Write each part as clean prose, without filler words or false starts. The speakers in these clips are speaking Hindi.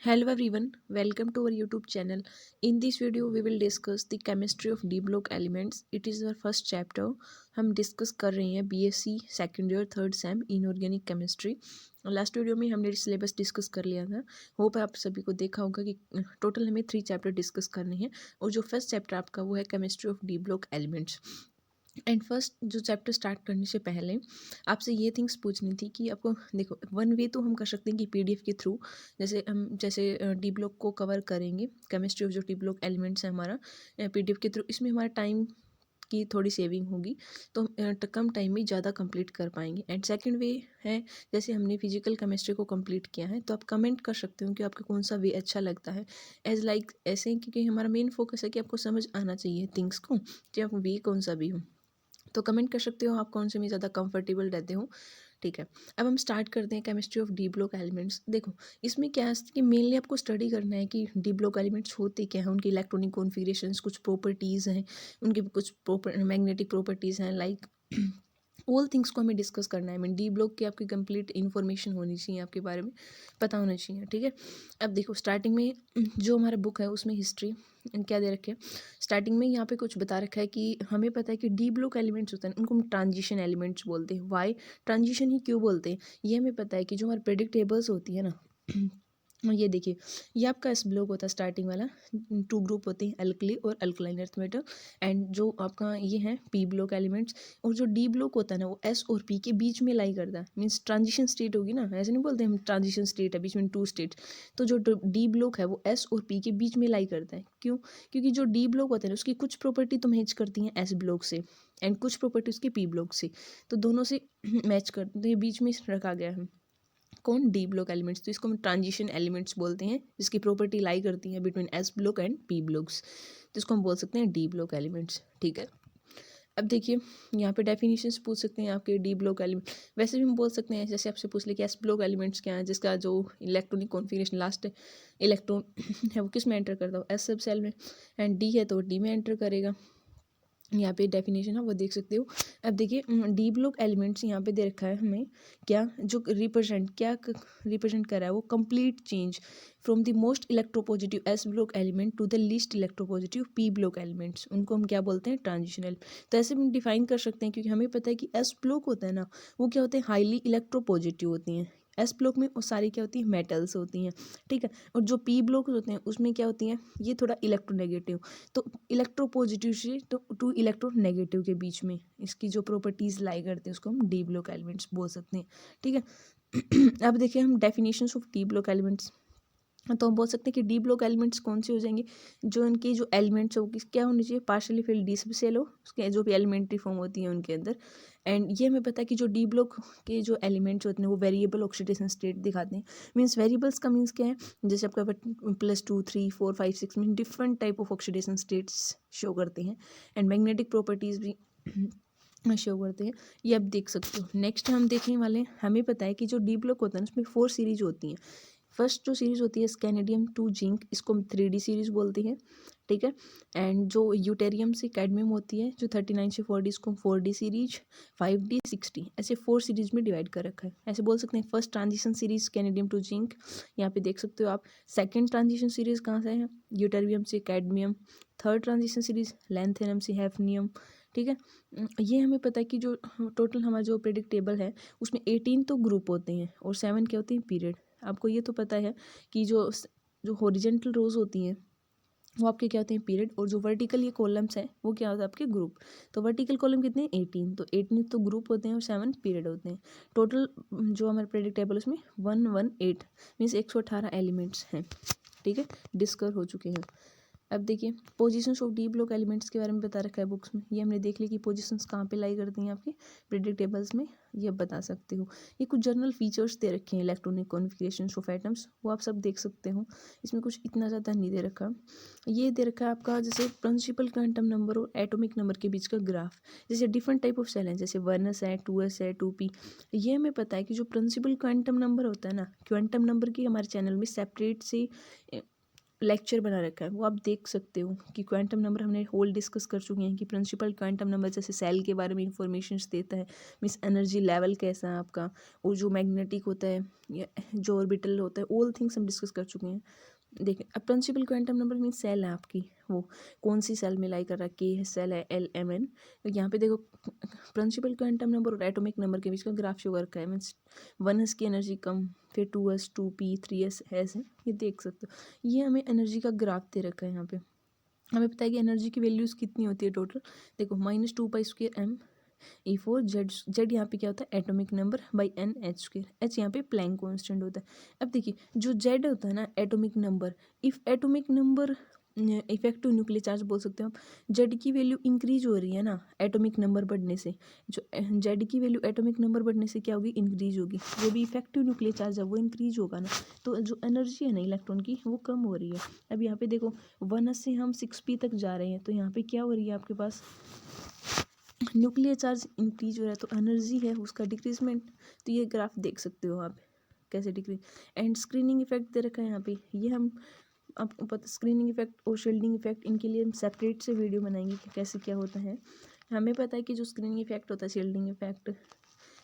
Hello everyone, welcome to our YouTube channel. In this video, we will discuss the chemistry of D block elements. It is our first chapter. हम डिस्कस कर रहे हैं BSc second year third same inorganic chemistry. Last video में हमने सिलेबस डिस्कस कर लिया था। होप आप सभी को देखा होगा कि टोटल हमें 3 चैप्टर डिस्कस करने हैं और जो फर्स्ट चैप्टर आपका वो है chemistry of D block elements. And first जो चैप्टर स्टार्ट करने से पहले आपसे ये थिंग्स पूछनी थी कि आपको देखो, वन वे तो हम कर सकते हैं कि पीडीएफ के थ्रू जैसे डी ब्लॉक को कवर करेंगे, केमिस्ट्री ऑफ जो डी ब्लॉक एलिमेंट्स है हमारा पीडीएफ के थ्रू, इसमें हमारा टाइम की थोड़ी सेविंग होगी तो हम कम टाइम में ज़्यादा कंप्लीट कर पाएंगे। एंड सेकंड वे है, जैसे हमने फिजिकल केमिस्ट्री को कंप्लीट किया है तो आप कमेंट कर सकते हो कि आपको कौन सा वे अच्छा लगता है एज लाइक ऐसे, क्योंकि हमारा मेन फोकस है कि आपको समझ आना चाहिए थिंग्स को, चाहे आप वे कौन सा भी हो। तो कमेंट कर सकते हो आप कौन से में ज़्यादा कंफर्टेबल रहते हो। ठीक है, अब हम स्टार्ट करते हैं chemistry of D block elements. देखो, इसमें क्या है कि मेनली आपको स्टडी करना है कि डी ब्लॉक एलिमेंट्स होते क्या हैं, उनकी इलेक्ट्रॉनिक कॉन्फ़िगरेशंस, कुछ प्रॉपर्टीज़ हैं, उनकी कुछ मैग्नेटिक प्रॉपर्टीज़ हैं, लाइक ऑल थिंग्स को हमें डिस्कस करना है। मीन डी ब्लॉक की आपकी कंप्लीट इन्फॉर्मेशन होनी चाहिए, आपके बारे में पता होना चाहिए। ठीक है, अब देखो स्टार्टिंग में जो हमारा बुक है उसमें हिस्ट्री क्या दे रखे है। स्टार्टिंग में यहाँ पे कुछ बता रखा है कि हमें पता है कि डी ब्लॉक एलिमेंट्स होते हैं उनको हम ट्रांजिशन एलिमेंट्स बोलते हैं। वाई ट्रांजिशन ही क्यों बोलते हैं, ये हमें पता है कि जो हमारे प्रेडिक्टेबल्स होती है ना ये देखिए, ये आपका एस ब्लॉक होता है स्टार्टिंग वाला। 2 ग्रुप होते हैं, अल्कली और अल्कलाइन अर्थ मेटल। एंड जो आपका ये है पी ब्लॉक एलिमेंट्स, और जो डी ब्लॉक होता है ना वो एस और पी के बीच में लाई करता है। मीन्स ट्रांजिशन स्टेट होगी ना, ऐसे नहीं बोलते हम ट्रांजिशन स्टेट है बीच में 2 स्टेट। तो जो डी ब्लॉक है वो एस और पी के बीच में लाई करता है। क्यों? क्योंकि जो डी ब्लॉक होता है ना उसकी कुछ प्रॉपर्टी तो मैच करती हैं एस ब्लॉक से एंड कुछ प्रॉपर्टी उसकी पी ब्लॉक से, तो दोनों से मैच करते हैं। तो ये बीच में रखा गया है कौन, डी ब्लॉक एलिमेंट्स। तो इसको हम ट्रांजिशन एलिमेंट्स बोलते हैं, जिसकी प्रॉपर्टी लाई करती है between S block and P blocks, तो इसको हम बोल सकते हैं डी ब्लॉक एलिमेंट्स। ठीक है, अब देखिए यहाँ पे डेफिनेशंस पूछ सकते हैं आपके डी ब्लॉक एलिमेंट। वैसे भी हम बोल सकते हैं, जैसे आपसे पूछ ले कि एस ब्लॉक एलिमेंट्स क्या है, जिसका जो इलेक्ट्रॉनिक कॉन्फ़िगरेशन लास्ट इलेक्ट्रॉन है वो किस में एंटर करता हो, एस सब सेल में। एंड डी है तो डी में एंटर करेगा। यहाँ पे डेफिनेशन है वो देख सकते हो। अब देखिए डी ब्लॉक एलिमेंट्स यहाँ पे दे रखा है हमें क्या, जो रिप्रेजेंट कर रहा है वो complete change from the most electropositive S block element to the least electropositive P block elements. उनको हम क्या बोलते हैं, ट्रांजिशनल। तो ऐसे हम डिफाइन कर सकते हैं, क्योंकि हमें पता है कि एस ब्लॉक होता है ना वो क्या होते हैं, हाईली इलेक्ट्रोपॉजिटिव होती हैं। एस ब्लॉक में वो सारी क्या होती है, मेटल्स होती हैं। ठीक है, और जो पी ब्लॉक होते हैं उसमें क्या होती हैं, ये थोड़ा इलेक्ट्रोनेगेटिव। तो इलेक्ट्रो पॉजिटिव से तो टू इलेक्ट्रो नेगेटिव के बीच में इसकी जो प्रॉपर्टीज़ लाई करते हैं उसको हम डी ब्लॉक एलिमेंट्स बोल सकते हैं। ठीक है अब देखिए हम definitions of D block elements, तो हम बोल सकते हैं कि डी ब्लॉक एलिमेंट्स कौन से हो जाएंगे, जो इनके जो एलिमेंट्स हो क्या होने चाहिए, पार्शली फिल्ड डी सब सेल हो, उसके जो भी एलिमेंट्री फॉर्म होती है उनके अंदर। एंड ये हमें पता है कि जो डी ब्लॉक के जो एलिमेंट्स होते हैं वो वेरिएबल ऑक्सीडेशन स्टेट दिखाते हैं। मीन्स वेरिएबल्स का मीन्स क्या है, जैसे आपका +2 3 4 5 6 mean different type of oxidation states show करते हैं। एंड मैग्नेटिक प्रॉपर्टीज़ भी शो करते हैं, ये आप देख सकते हो। नेक्स्ट हम देखने वाले हैं, हमें पता है कि जो डी ब्लॉक होता है उसमें 4 सीरीज होती हैं। फर्स्ट जो सीरीज़ होती है स्कैनेडियम टू जिंक, इसको हम 3D सीरीज़ बोलते हैं। ठीक है, एंड जो यूटेरियम से कैडमियम होती है जो 39 से 4D, इसको हम 4D सीरीज, 5D 6D ऐसे 4 सीरीज़ में डिवाइड कर रखा है। ऐसे बोल सकते हैं first transition series scandium to zinc, यहाँ पे देख सकते हो आप। सेकेंड ट्रांजिशन सीरीज़ कहाँ से है, यूटेरियम से cadmium. Third transition series lanthanum से हैफनियम। ठीक है, ये हमें पता है कि जो टोटल हमारा जो प्रेडिक्टेबल है उसमें 18 तो ग्रुप होते हैं और 7 क्या होते हैं, पीरियड। आपको ये तो पता है कि जो हॉरिजेंटल रोज होती हैं वो आपके क्या होते हैं, पीरियड, और जो वर्टिकल ये कॉलम्स हैं वो क्या होता है आपके ग्रुप। तो वर्टिकल कॉलम कितने हैं, 18, तो 18 तो ग्रुप होते हैं और 7 पीरियड होते हैं। टोटल जो हमारे प्रेडिक्टेबल उसमें 118 मीन्स 118 एलिमेंट्स हैं। ठीक है, डिस्कस हो चुके हैं। अब देखिए positions of D block elements के बारे में बता रखा है बुक्स में। ये हमने देख ली कि पोजीशंस कहाँ पे लाई करती हैं आपके प्रेडिक्टेबल्स में, ये आप बता सकते हो। ये कुछ जनरल फीचर्स दे रखे हैं इलेक्ट्रॉनिक कॉन्फ़िगरेशंस ऑफ एटम्स, वो आप सब देख सकते हो। इसमें कुछ इतना ज़्यादा नहीं दे रखा। ये दे रखा है आपका जैसे प्रिंसिपल क्वांटम नंबर और एटॉमिक नंबर के बीच का ग्राफ। जैसे डिफरेंट टाइप ऑफ सेल हैं, जैसे 1s है, 2s है, 2p। ये हमें पता है कि जो प्रिंसिपल क्वांटम नंबर होता है ना, क्वांटम नंबर की हमारे चैनल में सेपरेट से लेक्चर बना रखा है, वो आप देख सकते हो कि क्वांटम नंबर हमने होल डिस्कस कर चुके हैं कि प्रिंसिपल क्वांटम नंबर जैसे सेल के बारे में इंफॉर्मेशन देता है, मीन्स एनर्जी लेवल कैसा है आपका, और जो मैग्नेटिक होता है या जो ऑर्बिटल होता है, ऑल थिंग्स हम डिस्कस कर चुके हैं। देखिए अब principal quantum number means shell है आपकी, वो कौन सी सेल में लाई कर रहा है, के सेल है, एल एम एन। तो यहाँ पे देखो प्रिंसिपल क्वांटम नंबर और एटॉमिक नंबर के बीच का ग्राफ शो करका है, मीन्स 1s की एनर्जी कम, फिर 2s 2p 3s है, ये देख सकते हो। ये हमें एनर्जी का ग्राफ दे रखा है। यहाँ पे हमें पता है कि एनर्जी की वैल्यूज़ कितनी होती है टोटल, देखो -2π² m जेड यहाँ पे क्या होता है atomic number by n h², h यहाँ पे प्लैंक कांस्टेंट होता है। अब देखिए जो जेड होता है ना atomic number, if atomic number effective nuclear charge बोल सकते हो आप, जेड की वैल्यू इंक्रीज हो रही है ना एटॉमिक नंबर बढ़ने से, जो जेड की वैल्यू एटॉमिक नंबर बढ़ने से क्या होगी, इंक्रीज होगी, जो भी इफेक्टिव न्यूक्लियर चार्ज है वो इंक्रीज होगा ना, तो जो एनर्जी है ना इलेक्ट्रॉन की वो कम हो रही है। अब यहाँ पे देखो 1s से हम 6p तक जा रहे हैं, तो यहाँ पे क्या हो रही है आपके पास न्यूक्लियर चार्ज इंक्रीज हो रहा है, तो एनर्जी है उसका डिक्रीजमेंट। तो ये ग्राफ देख सकते हो आप कैसे डिक्रीज। एंड स्क्रीनिंग इफेक्ट दे रखा है यहाँ पे, ये हम आपको पता स्क्रीनिंग इफेक्ट और शील्डिंग इफेक्ट इनके लिए हम सेपरेट से वीडियो बनाएंगे कि कैसे क्या होता है। हमें पता है कि जो स्क्रीनिंग इफेक्ट होता है, शील्डिंग इफेक्ट,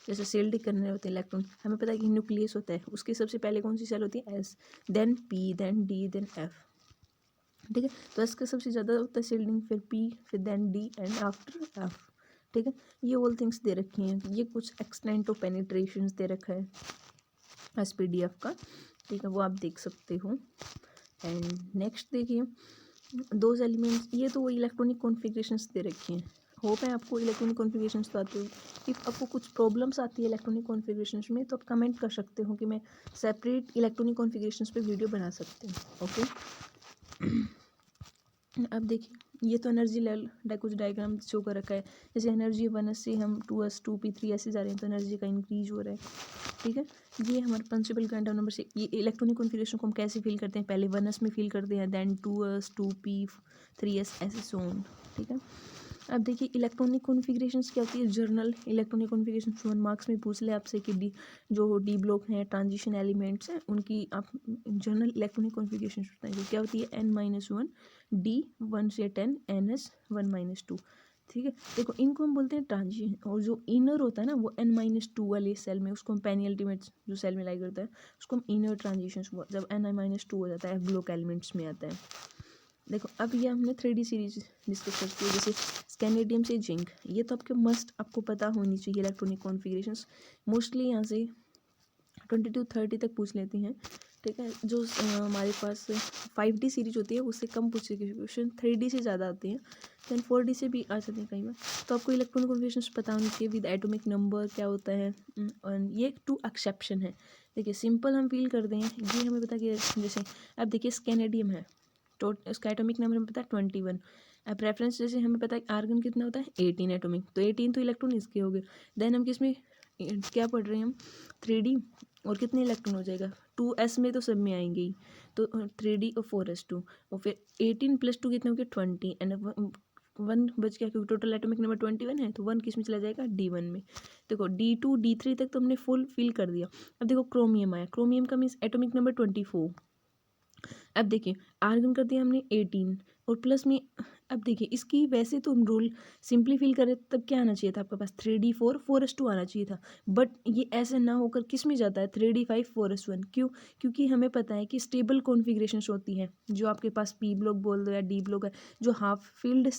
जैसे शील्ड करने होते हैं इलेक्ट्रॉन, हमें पता है कि न्यूक्लियस होता है, उसके सबसे पहले कौन सी सेल होती है, S, then P, then D, then F, ठीक है। तो एस का सबसे ज़्यादा होता है शील्डिंग, फिर पी, फिर then D and after F, ठीक है। ये ऑल थिंग्स दे रखी हैं, ये कुछ एक्सटेंट ऑफ पेनिट्रेशन दे रखा है SPDF का, ठीक है, वो आप देख सकते हो। एंड नेक्स्ट देखिए दोज एलिमेंट्स, ये तो वो इलेक्ट्रॉनिक कॉन्फ़िगरेशंस दे रखी हैं। होप है आपको इलेक्ट्रॉनिक कॉन्फ़िगरेशंस तो आते हो। इफ़ आपको कुछ प्रॉब्लम्स आती है इलेक्ट्रॉनिक कॉन्फ़िगरेशंस में तो आप कमेंट कर सकते हो कि मैं सेपरेट इलेक्ट्रॉनिक कॉन्फ़िगरेशंस पे वीडियो बना सकती हूँ, ओके। अब देखिए ये तो एनर्जी लेवल कुछ डायग्राम शो कर रखा है, जैसे एनर्जी 1s से हम 2s 2p 3s से जा रहे हैं, तो एनर्जी का इंक्रीज हो रहा है, ठीक है। ये हमारे प्रिंसिपल क्वांटम नंबर से, ये इलेक्ट्रॉनिक कॉन्फ़िगरेशन को हम कैसे फील करते हैं, पहले 1s में फील करते हैं, देन 2s 2p 3s ऐसे सोन, ठीक है। अब देखिए इलेक्ट्रॉनिक कॉन्फ़िगरेशंस क्या होती है, जर्नल इलेक्ट्रॉनिक कॉन्फ़िगरेशन 1 मार्क्स में पूछ ले आपसे कि जो डी ब्लॉक हैं ट्रांजिशन एलिमेंट्स हैं उनकी आप जर्नल इलेक्ट्रॉनिक कॉन्फ़िगरेशन बताएंगे, क्या होती है n-1 d 1 से 10 ns 1-2, ठीक है। देखो इनको हम बोलते हैं ट्रांजिशन, और जो इनर होता है ना वो n-2 वाले सेल में, उसको हम पेनी अल्टीमेट जो सेल में लाई करता है उसको हम इनर ट्रांजिशन, जब n-2 हो जाता है ब्लॉक एलिमेंट्स में आता है। देखो अब ये हमने 3D सीरीज डिस्कस करती है, जैसे स्कैनेडियम से जिंक, ये तो आपके मस्ट आपको पता होनी चाहिए इलेक्ट्रॉनिक कॉन्फ़िगरेशंस, मोस्टली यहाँ से 22-30 तक पूछ लेती हैं, ठीक है। जो हमारे पास 5D सीरीज होती है उससे कम पूछेगी क्वेश्चन, 3D से ज़्यादा आती हैं, देन 4D से भी आ जाते हैं कई बार। तो आपको इलेक्ट्रॉनिक कॉन्फ़िगरेशंस पता होनी चाहिए, विद एटॉमिक नंबर क्या होता है, और ये 2 एक्सेप्शन है। देखिए सिंपल हम फील कर दें, ये हमें पता कि जैसे अब देखिए स्कैनेडियम है, तो उसका एटॉमिक नंबर हमें पता है 21। अब रेफरेंस जैसे हमें पता है आर्गन कितना होता है 18 एटॉमिक, तो 18 तो इलेक्ट्रॉन इसके हो गए। देन हम किस में क्या पढ़ रहे हैं हम 3D, और कितने इलेक्ट्रॉन हो जाएगा 2s में, तो सब में आएंगे ही, तो 3D और 4s2, और फिर 18 + 2 कितने हो गए 20, एंड 1 बच गया क्योंकि टोटल एटॉमिक नंबर 21 है, तो 1 किस में चला जाएगा D1 में। देखो D2 D3 तक तो हमने फुल फिल कर दिया। अब देखो क्रोमियम आया, क्रोमियम का मीन्स एटॉमिक नंबर 24। अब देखिए आर्गन कर दिया हमने 18 और प्लस में, अब देखिए इसकी वैसे तो हम रूल सिंपली फिल करें तब क्या आना चाहिए था आपके पास 3D 4 4s2 आना चाहिए था, बट ये ऐसे ना होकर किस में जाता है 3D 5 4s1, क्यों, क्योंकि हमें पता है कि स्टेबल कॉन्फ़िगरेशंस होती हैं, जो आपके पास पी ब्लॉक बोल दो या डी ब्लॉक है, जो हाफ फील्ड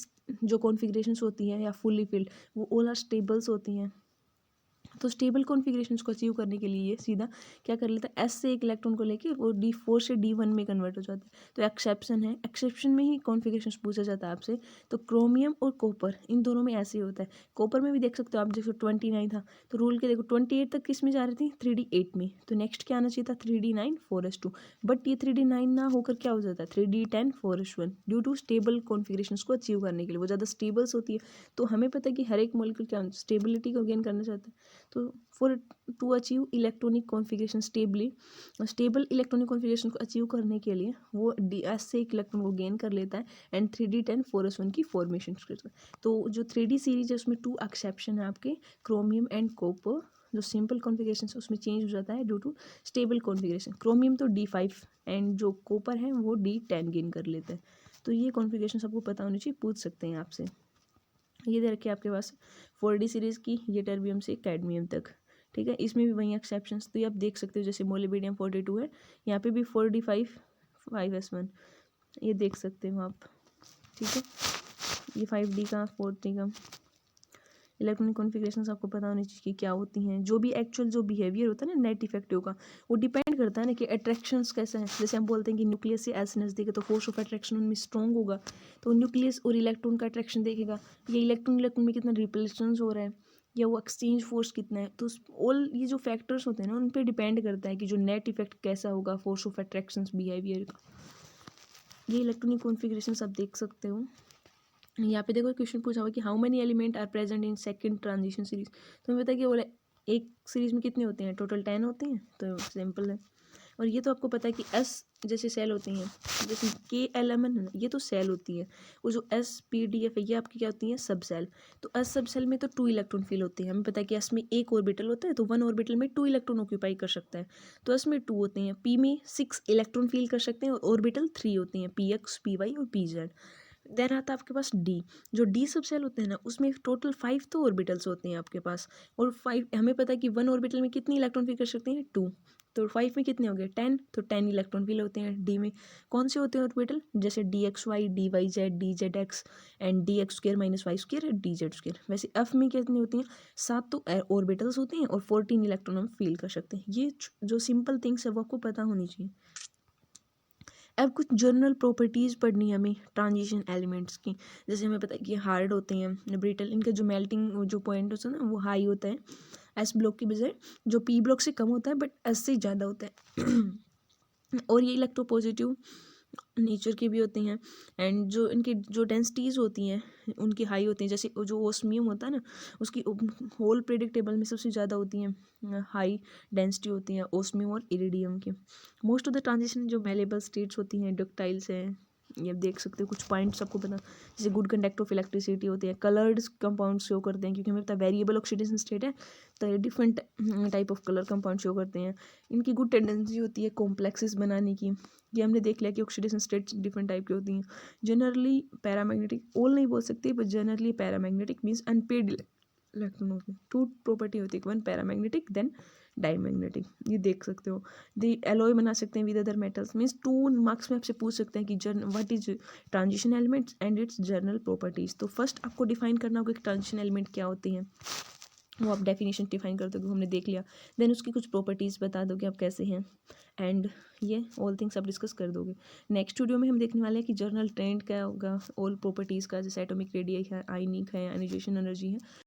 जो कॉन्फ़िगरेशंस होती हैं या फुली फील्ड, वो ऑल आर स्टेबल्स होती हैं। तो स्टेबल कॉन्फ़िगरेशंस को अचीव करने के लिए सीधा क्या कर लेता है, एस से एक इलेक्ट्रॉन को लेके वो D4 से D1 में कन्वर्ट हो जाता है। तो एक्सेप्शन है, एक्सेप्शन में ही कॉन्फ़िगरेशंस पूछा जाता है आपसे। तो क्रोमियम और कॉपर इन दोनों में ऐसे ही होता है। कॉपर में भी देख सकते हो आप, जैसे 29 था तो रूल के देखो 28 तक किस में जा रही थी 3D 8 में, तो नेक्स्ट क्या आना चाहिए था 3D 9 4s2, बट ये 3D 9 ना होकर क्या हो जाता है 3D 10 4s1, due to stable configurations को अचीव करने के लिए, वो ज़्यादा स्टेबल्स होती है। तो हमें पता है कि हर एक मॉलिक्यूल क्या स्टेबिलिटी को गेन करना चाहता है, तो for to achieve electronic configuration stable electronic configuration को अचीव करने के लिए वो DS से एक इलेक्ट्रॉन को गेन कर लेता है एंड 3D 10 4s1 की फॉर्मेशन करता है। तो जो 3D सीरीज है उसमें 2 एक्सेप्शन है आपके, क्रोमियम एंड कॉपर, जो सिंपल कॉन्फ़िगरेशन है उसमें चेंज हो जाता है due to stable configuration. Chromium तो D5 एंड जो कॉपर है वो D10 गेन कर लेता है। तो ये कॉन्फ़िगरेशन सबको पता होनी चाहिए, पूछ सकते हैं आपसे। ये दे रखे आपके पास 4D सीरीज़ की, ये टर्बियम से कैडमियम तक, ठीक है। इसमें भी वही एक्सेप्शंस, तो ये आप देख सकते हो जैसे मोलिब्डेनम 42 है, यहाँ पे भी 4D5 5S1, ये देख सकते हो आप, ठीक है। ये 5D का 4D का इलेक्ट्रॉनिक कॉन्फ़िगरेशंस आपको पता होनी चाहिए कि क्या होती हैं। जो भी एक्चुअल जो बिहेवियर होता है ना नेट इफेक्टिव का, वो डिपेंड करता है ना कि अट्रैक्शंस कैसे हैं। जैसे हम बोलते हैं कि न्यूक्लियस से ऐसे नज़दीक है तो फोर्स ऑफ अट्रैक्शन उनमें स्ट्रॉन्ग होगा, तो न्यूक्लियस और इलेक्ट्रॉन का अट्रैक्शन देखेगा, ये इलेक्ट्रॉन में कितना रिपल्शंस हो रहा है या वो एक्सचेंज फोर्स कितना है। तो ऑल ये जो फैक्टर्स होते हैं ना उन पर डिपेंड करता है कि जो नेट इफेक्ट कैसा होगा फोर्स ऑफ अट्रैक्शन बिहेवियर का। ये इलेक्ट्रॉनिक कॉन्फ़िगरेशंस आप देख सकते हो। यहाँ पे देखो क्वेश्चन पूछा हुआ कि how many element are present in second transition series. तो हमें पता है कि बोले एक सीरीज में कितने होते हैं, टोटल 10 होते हैं, तो सिंपल है। और ये तो आपको पता है कि S जैसे सेल होती हैं, जैसे KLMN है ना, ये तो सेल होती है। वो जो SPDF है ये आपकी क्या होती है, सब सेल। तो S सब सेल में तो 2 इलेक्ट्रॉन फिल होते हैं। हमें पता है कि S में एक ऑर्बिटल होता है, तो 1 ऑर्बिटल में 2 इलेक्ट्रॉन ऑक्यूपाई कर सकता है, तो S में 2 होते हैं। P में 6 इलेक्ट्रॉन फिल कर सकते हैं और ऑर्बिटल 3 होती हैं, PX PY और PZ। देन आता है आपके पास डी। जो डी सब सेल होते हैं ना उसमें टोटल 5 तो ऑर्बिटल्स होते हैं आपके पास, और 5 हमें पता है कि 1 ऑर्बिटल में कितनी इलेक्ट्रॉन फिल कर सकते हैं, 2। तो 5 में कितने हो गए, 10, तो 10 इलेक्ट्रॉन फिल होते हैं डी में। कौन से होते हैं ऑर्बिटल, जैसे DXY DYZ DZX and DX² - Y² DZ²। वैसे एफ में कितनी होती हैं, 7 तो ऑर्बिटल्स होते हैं और 14 इलेक्ट्रॉन हम फील कर सकते हैं। ये जो सिंपल थिंग्स है वो आपको पता होनी चाहिए। अब कुछ जनरल प्रॉपर्टीज़ पढ़नी है हमें ट्रांजिशन एलिमेंट्स की। जैसे हमें पता है कि हार्ड होते हैं, ब्रिटल, इनका जो मेल्टिंग जो पॉइंट होता है ना वो हाई होता है एस ब्लॉक की बजाय, जो पी ब्लॉक से कम होता है बट एस से ज़्यादा होता है। और ये इलेक्ट्रोपॉजिटिव नेचर के भी होते हैं, एंड जो इनकी जो डेंसिटीज़ होती हैं उनकी हाई होती हैं। जैसे जो ओस्मियम होता है ना उसकी होल पीरियोडिक टेबल में सबसे ज़्यादा होती हैं, हाई डेंसिटी होती हैं ओस्मियम और इरिडियम की। मोस्ट ऑफ द ट्रांजिशन जो मेलेबल स्टेट्स होती हैं डक्टाइल्स हैं, ये आप देख सकते हो कुछ पॉइंट्स आपको पता, जैसे गुड कंडक्टर ऑफ इलेक्ट्रिसिटी होते हैं, कलर्ड कंपाउंड शो करते हैं क्योंकि हमें पता है वेरिएबल ऑक्सीडेशन स्टेट है तो different type of colour compound show करते हैं। इनकी गुड टेंडेंसी होती है कॉम्प्लेक्सेस बनाने की, ये हमने देख लिया कि ऑक्सीडेशन स्टेट्स डिफरेंट टाइप की होती हैं। जनरली पैरामैग्नेटिक, ऑल नहीं बोल सकते but generally paramagnetic means unpaired electron होते हैं। 2 प्रॉपर्टी होती है, 1 पैरामैग्नेटिक देन डायमैग्नेटिक, ये देख सकते हो। दी एलॉय बना सकते हैं with other metals, means 2 marks में आपसे पूछ सकते हैं कि what is transition elements and it's journal properties. तो फर्स्ट आपको डिफाइन करना होगा कि ट्रांजिशन एलिमेंट क्या होती हैं, वो आप डेफिनेशन डिफाइन कर दोगे, हमने देख लिया। देन उसकी कुछ प्रॉपर्टीज़ बता दोगे आप कैसे हैं, एंड ये ऑल थिंग्स आप डिस्कस कर दोगे। नेक्स्ट वीडियो में हम देखने वाले हैं कि जर्नल ट्रेंड क्या होगा, ऑल प्रॉपर्टीज़ का, जैसे एटॉमिक रेडियस है, आयनिक है, आयनाइजेशन एनर्जी है।